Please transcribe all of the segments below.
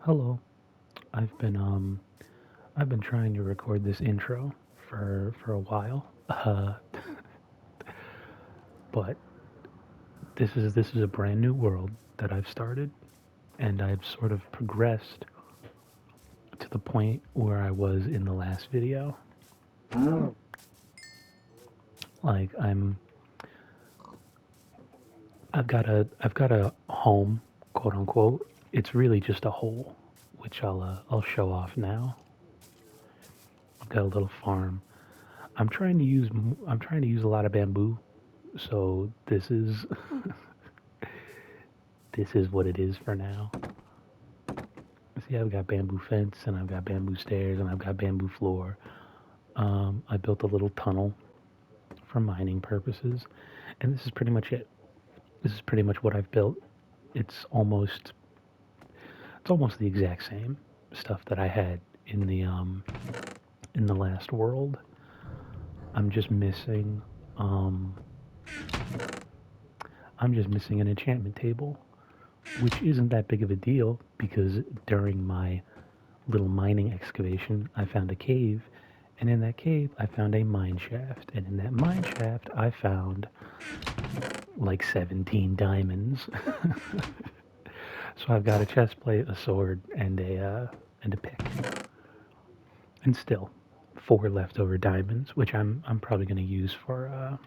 Hello. I've been I've been trying to record this intro for a while. But this is a brand new world that I've started, and I've sort of progressed to the point where I was in the last video. Like I've got a home, quote unquote. It's really just a hole, which I'll show off now. I've got a little farm. I'm trying to use a lot of bamboo, so this is what it is for now. See, I've got bamboo fence and I've got bamboo stairs and I've got bamboo floor. I built a little tunnel for mining purposes, and this is pretty much it. This is pretty much what I've built. It's almost it's almost the exact same stuff that I had in the last world. I'm just missing um, I'm just missing an enchantment table, which isn't that big of a deal because during my little mining excavation, I found a cave, and in that cave, I found a mine shaft, and in that mine shaft, I found like 17 diamonds. So I've got a chest plate, a sword, and a pick, and still four leftover diamonds, which I'm probably gonna use for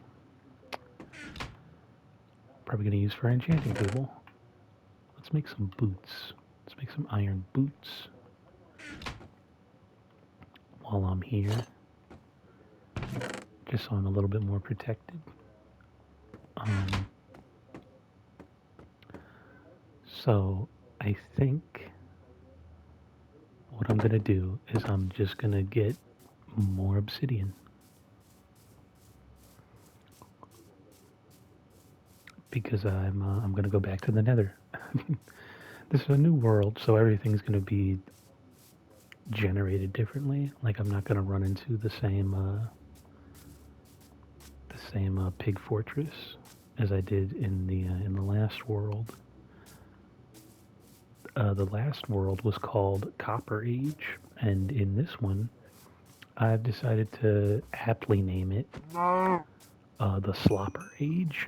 an enchanting table. Let's make some boots. Let's make some iron boots while I'm here, just so I'm a little bit more protected. Um, so I think what I'm gonna do is I'm just gonna get more obsidian because I'm gonna go back to the Nether. This is a new world, so everything's gonna be generated differently. Like I'm not gonna run into the same pig fortress as I did in the last world. The last world was called Copper Age, and in this one, I've decided to aptly name it the Slopper Age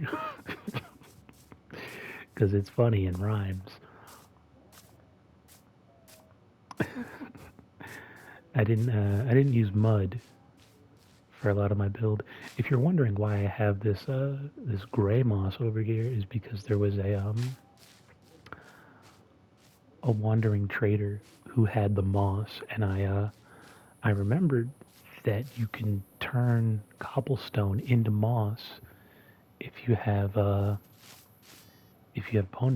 because it's funny and rhymes. I didn't use mud for a lot of my build. If you're wondering why I have this gray moss over here, is because there was a wandering trader who had the moss, and I remembered that you can turn cobblestone into moss if you have bone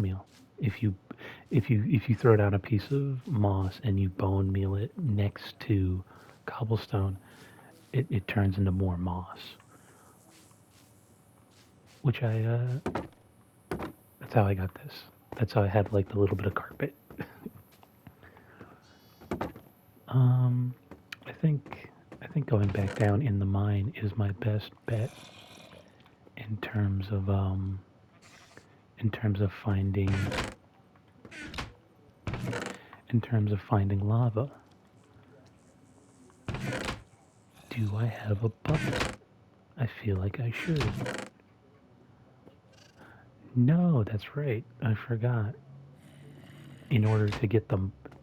meal. If you if you throw down a piece of moss and you bone meal it next to cobblestone, it turns into more moss. Which that's how I got this. That's how I had like the little bit of carpet. Um, I think I think going back down in the mine is my best bet in terms of finding lava. Do I have a bucket? I feel like I should. No, that's right. I forgot. In order to get the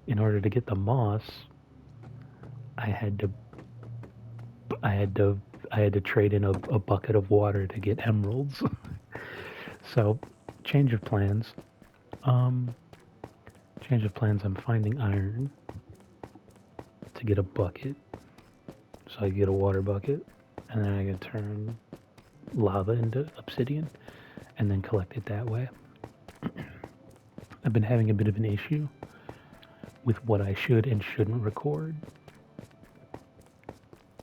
in order to get the moss, I had to I had to I had to trade in a bucket of water to get emeralds. So, change of plans. Um, change of plans. I'm finding iron to get a bucket, so I get a water bucket, and then I can turn lava into obsidian, and then collect it that way. I've been having a bit of an issue with what I should and shouldn't record,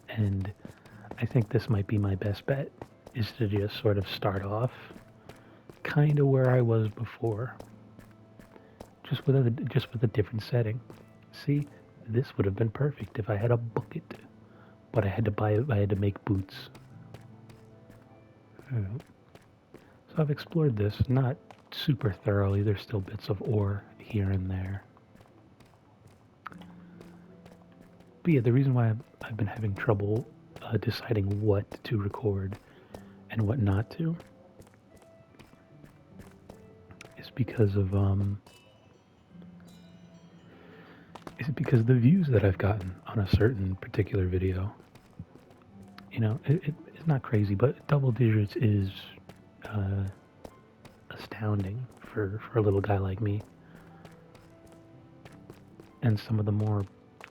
and I think this might be my best bet, is to just sort of start off kind of where I was before, just with a different setting. See, this would have been perfect if I had a bucket, but I had to make boots. Yeah. So I've explored this, not super thoroughly. There's still bits of ore here and there. But yeah, the reason why I've been having trouble deciding what to record and what not to is because of is the views that I've gotten on a certain particular video. You know, it's not crazy, but double digits is uh, astounding for a little guy like me. And some of the more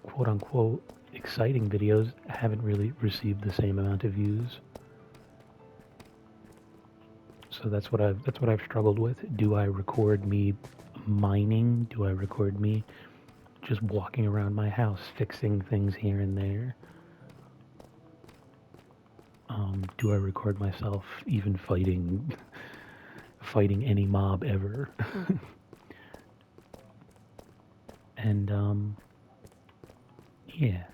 quote unquote exciting videos haven't really received the same amount of views. So that's what I've struggled with. Do I record me mining? Do I record me just walking around my house fixing things here and there? Do I record myself even fighting any mob ever? And yeah,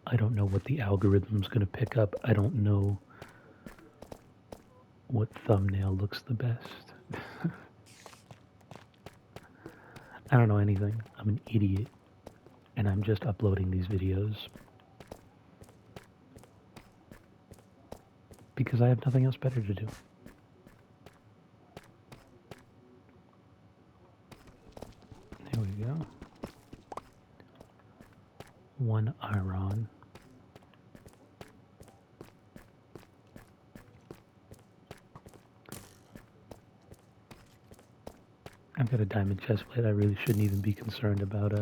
I don't know what the algorithm's gonna pick up. I don't know what thumbnail looks the best. I don't know anything. I'm an idiot, and I'm just uploading these videos because I have nothing else better to do. There we go. One iron. I've got a diamond chestplate. I really shouldn't even be concerned about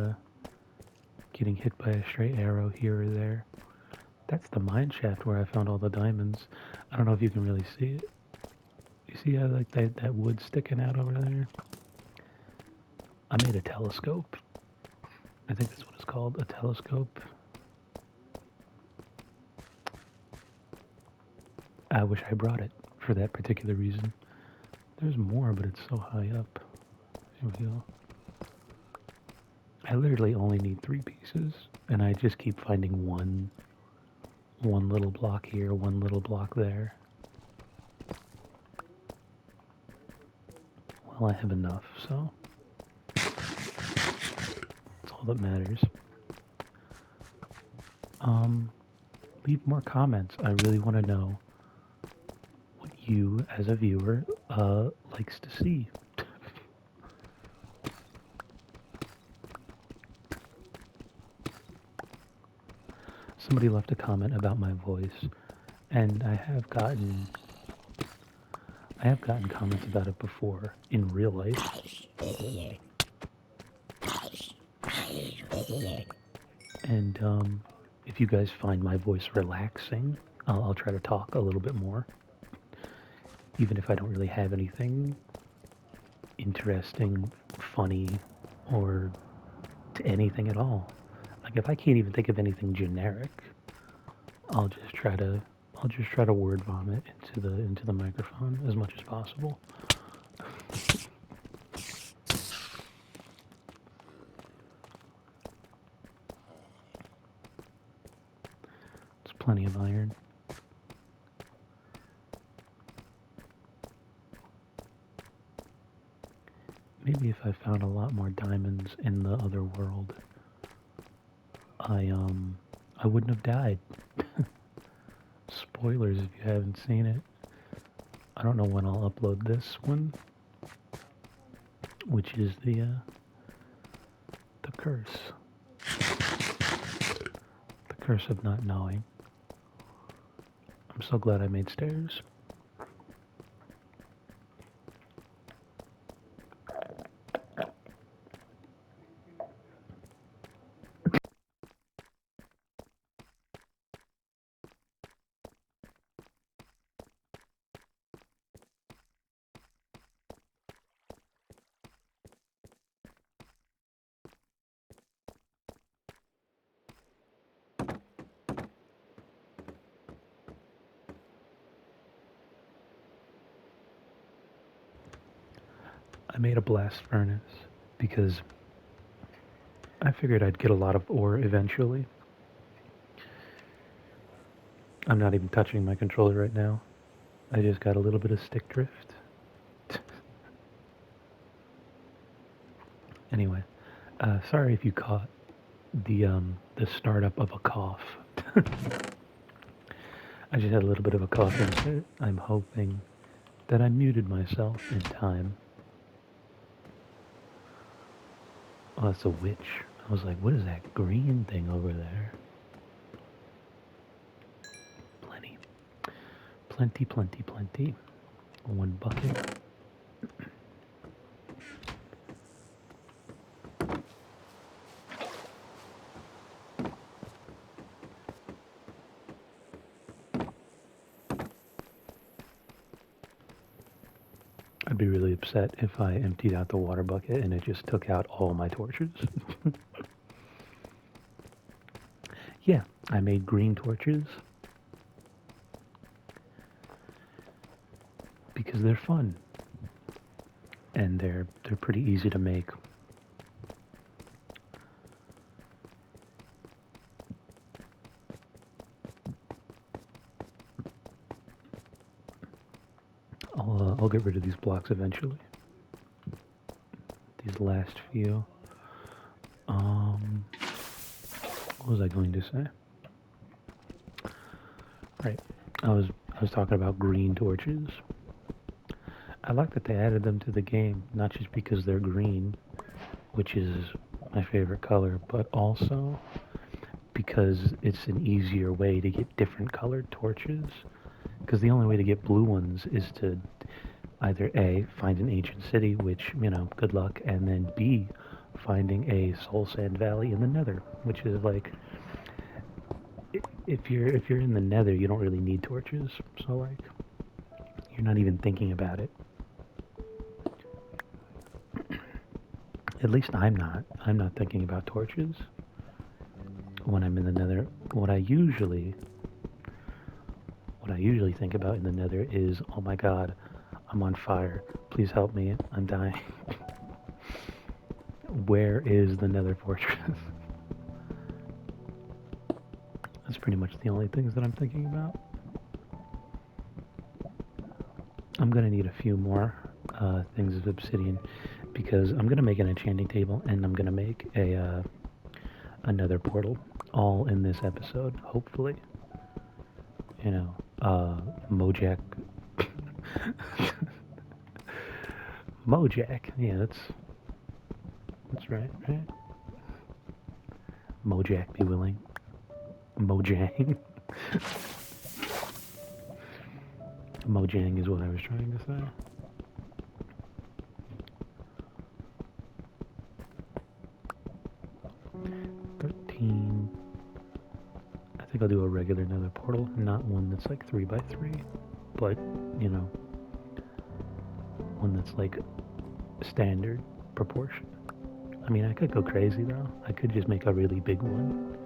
getting hit by a stray arrow here or there. That's the mine shaft where I found all the diamonds. I don't know if you can really see it. You see how like that wood sticking out over there? I made a telescope. I think that's what it's called, a telescope. I wish I brought it for that particular reason. There's more, but it's so high up. Here we go. I literally only need 3 pieces, and I just keep finding one little block here, one little block there. Well, I have enough, so that's all that matters. Leave more comments. I really want to know what you, as a viewer, likes to see. Somebody left a comment about my voice, and I have gotten comments about it before in real life. And if you guys find my voice relaxing, I'll try to talk a little bit more, even if I don't really have anything interesting, funny, or to anything at all. Like if I can't even think of anything generic, I'll just try to word vomit into the microphone as much as possible. It's plenty of iron. Maybe if I found a lot more diamonds in the other world, I wouldn't have died. Spoilers if you haven't seen it. I don't know when I'll upload this one, which is the curse. The curse of not knowing. I'm so glad I made stairs. I made a blast furnace because I figured I'd get a lot of ore eventually. I'm not even touching my controller right now. I just got a little bit of stick drift. Anyway, sorry if you caught the startup of a cough. I just had a little bit of a cough insert. I'm hoping that I muted myself in time. Oh, that's a witch. I was like, what is that green thing over there? Plenty. Plenty, plenty, plenty. One bucket. I'd be really upset if I emptied out the water bucket and it just took out all my torches. Yeah, I made green torches because they're fun and they're pretty easy to make. I'll get rid of these blocks eventually. These last few. What was I going to say? Right. I was talking about green torches. I like that they added them to the game, not just because they're green, which is my favorite color, but also because it's an easier way to get different colored torches. Because the only way to get blue ones is to either A, find an ancient city, which, good luck, and then B, finding a soul sand valley in the nether, which is like, if you're in the nether, you don't really need torches, so like, you're not even thinking about it. At least I'm not. I'm not thinking about torches when I'm in the nether. What I usually think about in the nether is, oh my god, I'm on fire. Please help me. I'm dying. Where is the nether fortress? That's pretty much the only things that I'm thinking about. I'm gonna need a few more things of obsidian because I'm gonna make an enchanting table and I'm gonna make another portal all in this episode, hopefully. Mojack. Mojack, yeah, that's right, right? Mojack be willing. Mojang. Mojang is what I was trying to say. I think I'll do a regular nether portal, not one that's like 3x3, but, one that's like standard proportion. I mean, I could go crazy though. I could just make a really big one.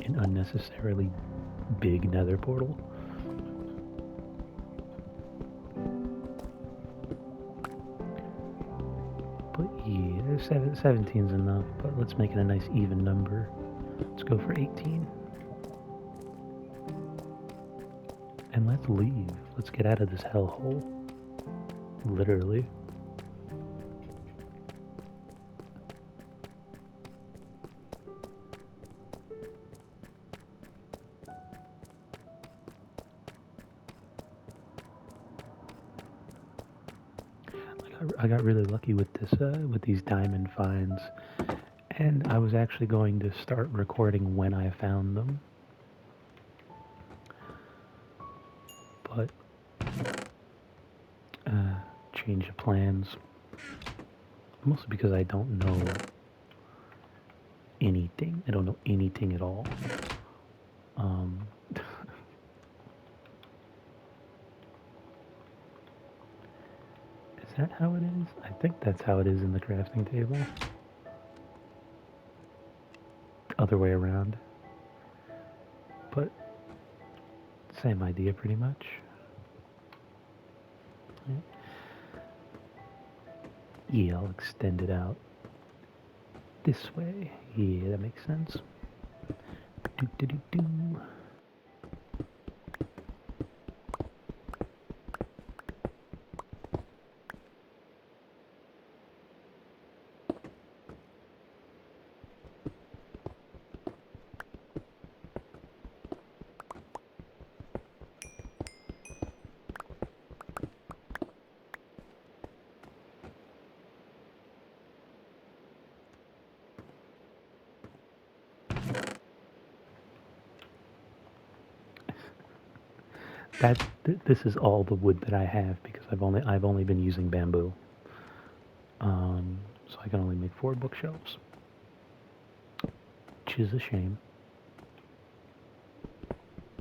An unnecessarily big nether portal. But yeah, 17's enough, but let's make it a nice even number. Let's go for 18. And let's leave. Let's get out of this hellhole. Literally. I got really lucky with this, with these diamond finds, and I was actually going to start recording when I found them, but change of plans, mostly because I don't know anything. I don't know anything at all. Is that how it is? I think that's how it is in the crafting table. Other way around. But same idea pretty much. Yeah, I'll extend it out this way. Yeah, that makes sense. Do. this is all the wood that I have because I've only been using bamboo. So I can only make 4 bookshelves, which is a shame.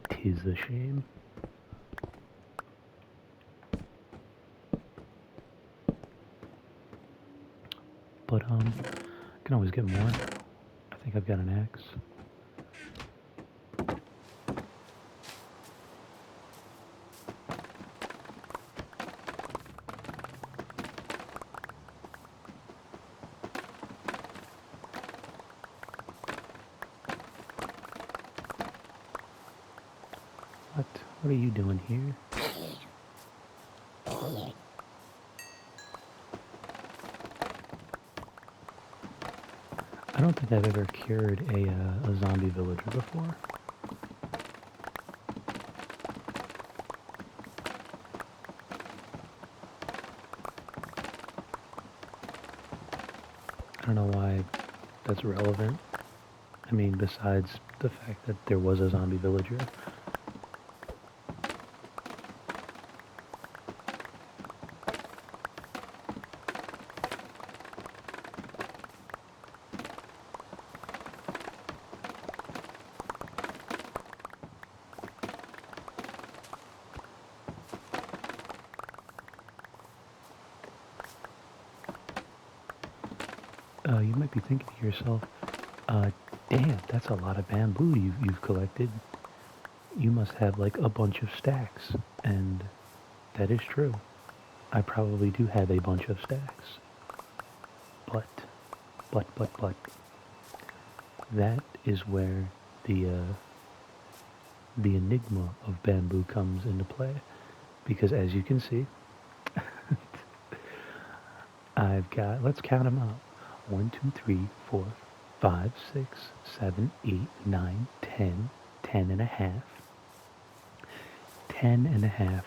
'Tis a shame. But I can always get more. I think I've got an axe. What? What are you doing here? I don't think I've ever cured a zombie villager before. I don't know why that's relevant. I mean, besides the fact that there was a zombie villager. You might be thinking to yourself, uh, damn, that's a lot of bamboo you've collected. You must have like a bunch of stacks. And that is true. I probably do have a bunch of stacks. But, but, that is where the enigma of bamboo comes into play. Because as you can see, I've got, let's count them out. 1, 2, 3, 4, 5, 6, 7, 8, 9, 10, 10 and a half. 10 and a half.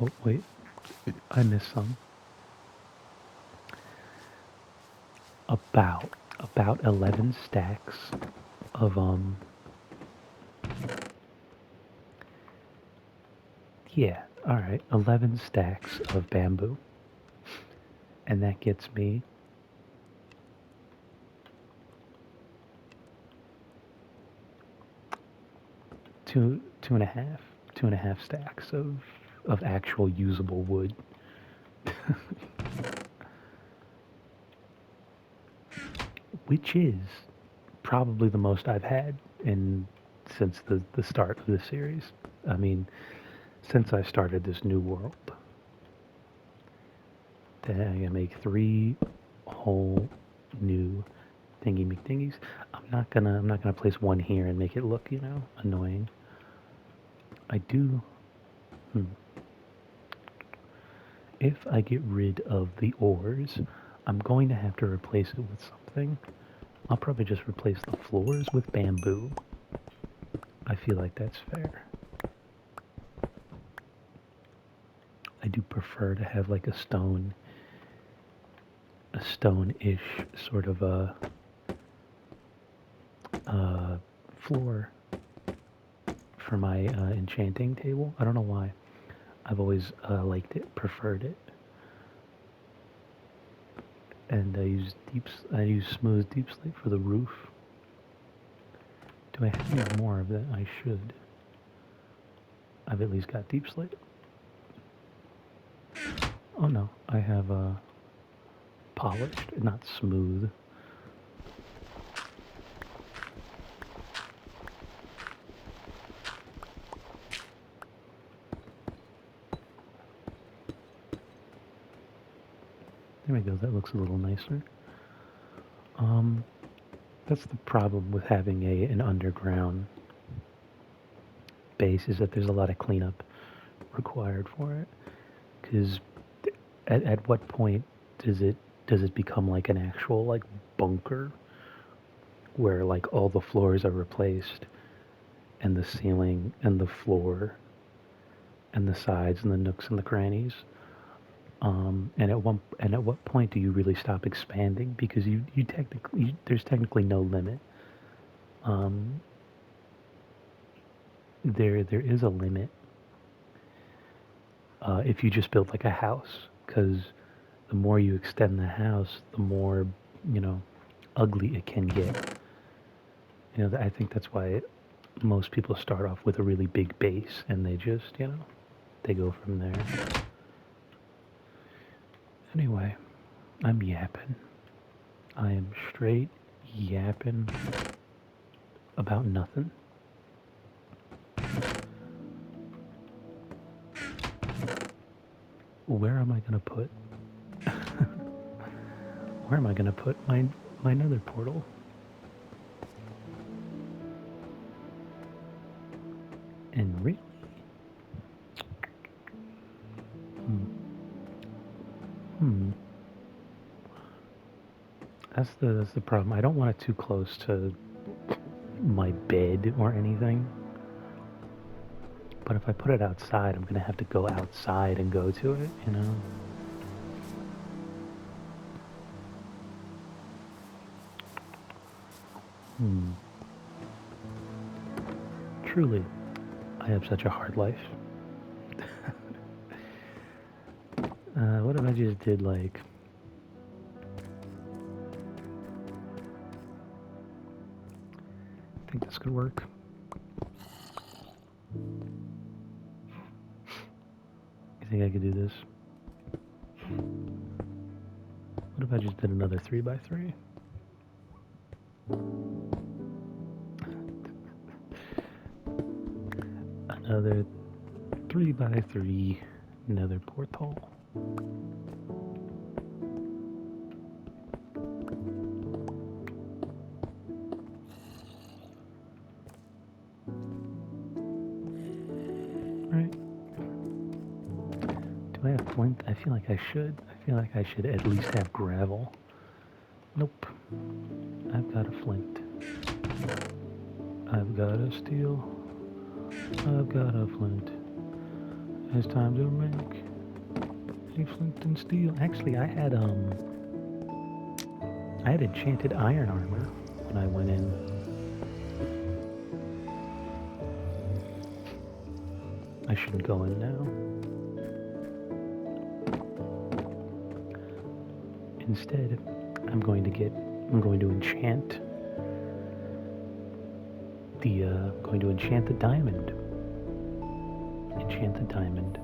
Oh, wait. I missed some. About 11 stacks of, yeah, alright. 11 stacks of bamboo. And that gets me two and a half stacks of actual usable wood. Which is probably the most I've had in since the start of the series. I mean, since I started this new world. Then I'm gonna make 3 whole new thingy McThingies. I'm not gonna place one here and make it look, annoying. I do. If I get rid of the ores, I'm going to have to replace it with something. I'll probably just replace the floors with bamboo. I feel like that's fair. I do prefer to have like a stone-ish sort of a floor for my enchanting table. I don't know why. I've always liked it, preferred it. And I use smooth deep slate for the roof. Do I have any more of that? I should. I've at least got deep slate. Oh no, I have polished, not smooth. There we go, that looks a little nicer. That's the problem with having an underground base, is that there's a lot of cleanup required for it. Because at what point does it become like an actual like bunker where like all the floors are replaced and the ceiling and the floor and the sides and the nooks and the crannies? And at what point do you really stop expanding? Because there's technically no limit. there is a limit if you just build like a house, because the more you extend the house, the more, you know, ugly it can get. You know, I think that's why most people start off with a really big base and they just, you know, they go from there. Anyway, I'm yapping. I am straight yapping about nothing. Where am I gonna put? Where am I gonna put my nether portal? And really, hmm, hmm. That's the problem. I don't want it too close to my bed or anything. But if I put it outside, I'm gonna have to go outside and go to it, you know? Hmm. Truly, I have such a hard life. What if I just did like... I think this could work. You think I could do this? What if I just did another 3x3? Another 3x3 nether portal. Right. Do I have flint? I feel like I should. I feel like I should at least have gravel. Nope. I've got a flint. I've got a steel. I've got a flint. It's time to make a flint and steel. Actually, I had enchanted iron armor when I went in. I shouldn't go in now. Instead, I'm going to enchant the diamond. Enchant the diamond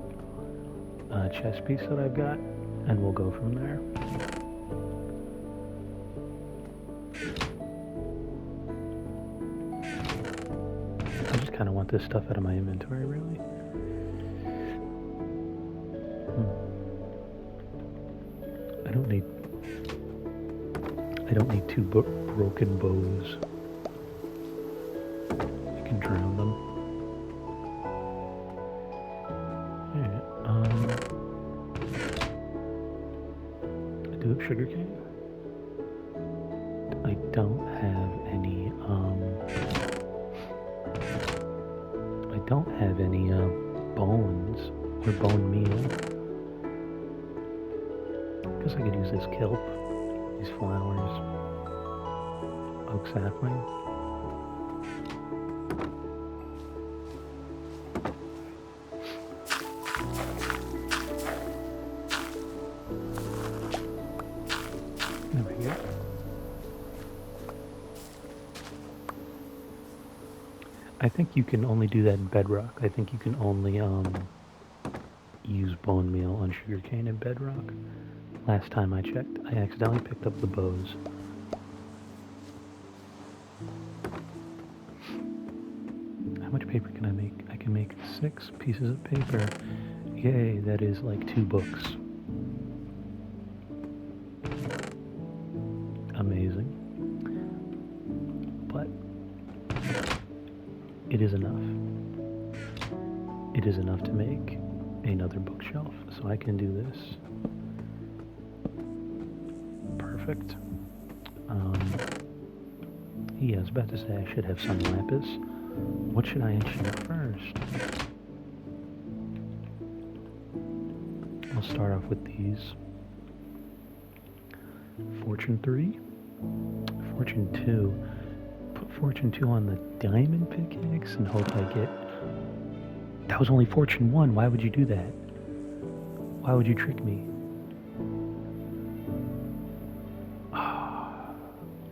chest piece that I've got, and we'll go from there. I just kind of want this stuff out of my inventory, really. I don't need two broken bows. I can drown them. Alright, I do have sugarcane. I don't have any, bones or bone meal. Guess I could use this kelp, these flowers, oak sapling. There we go. I think you can only do that in bedrock. I think you can only use bone meal on sugarcane in bedrock. Last time I checked, I accidentally picked up the bows. How much paper can I make? I can make 6 pieces of paper. Yay, that is like 2 books. Amazing. But it is enough. It is enough to make another bookshelf, so I can do this. Perfect. Yeah, I was about to say I should have some lapis. What should I enchant first? I'll start off with these. Fortune 3. Fortune 2. Put Fortune 2 on the diamond pickaxe and hope I get That was only Fortune 1. Why would you do that? Why would you trick me?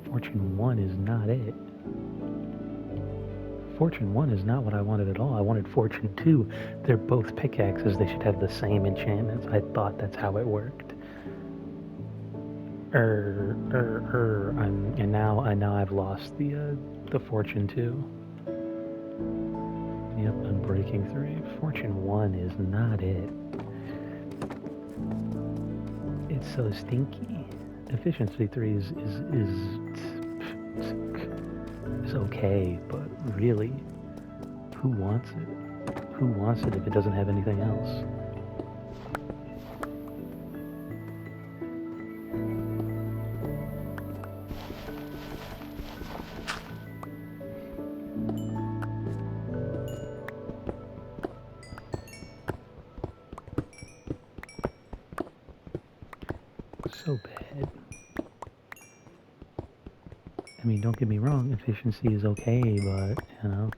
Fortune 1 is not it. Fortune 1 is not what I wanted at all. I wanted Fortune 2. They're both pickaxes. They should have the same enchantments. I thought that's how it worked. And now I've lost the Fortune 2. Yep, Unbreaking 3. Fortune 1 is not it. It's so stinky. Efficiency 3 is okay, but really, who wants it? Who wants it if it doesn't have anything else? So bad. I mean, don't get me wrong, efficiency is okay, but, you know,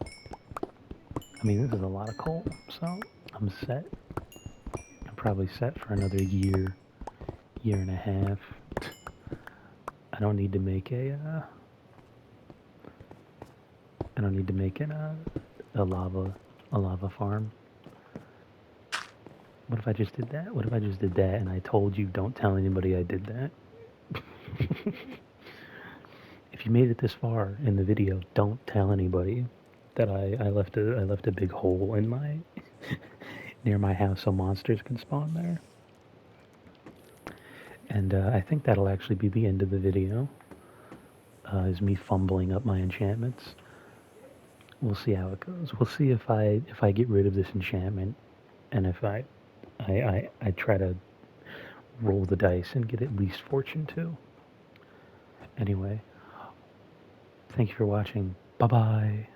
I mean, this is a lot of coal, so I'm set. I'm probably set for another year and a half. I don't need to make I don't need to make a lava farm. What if I just did that? What if I just did that and I told you don't tell anybody I did that? If you made it this far in the video, don't tell anybody that I left a big hole in my near my house so monsters can spawn there. And I think that'll actually be the end of the video. Is me fumbling up my enchantments. We'll see how it goes. We'll see if I get rid of this enchantment, and if I try to roll the dice and get at least Fortune 2. Anyway, thank you for watching. Bye bye.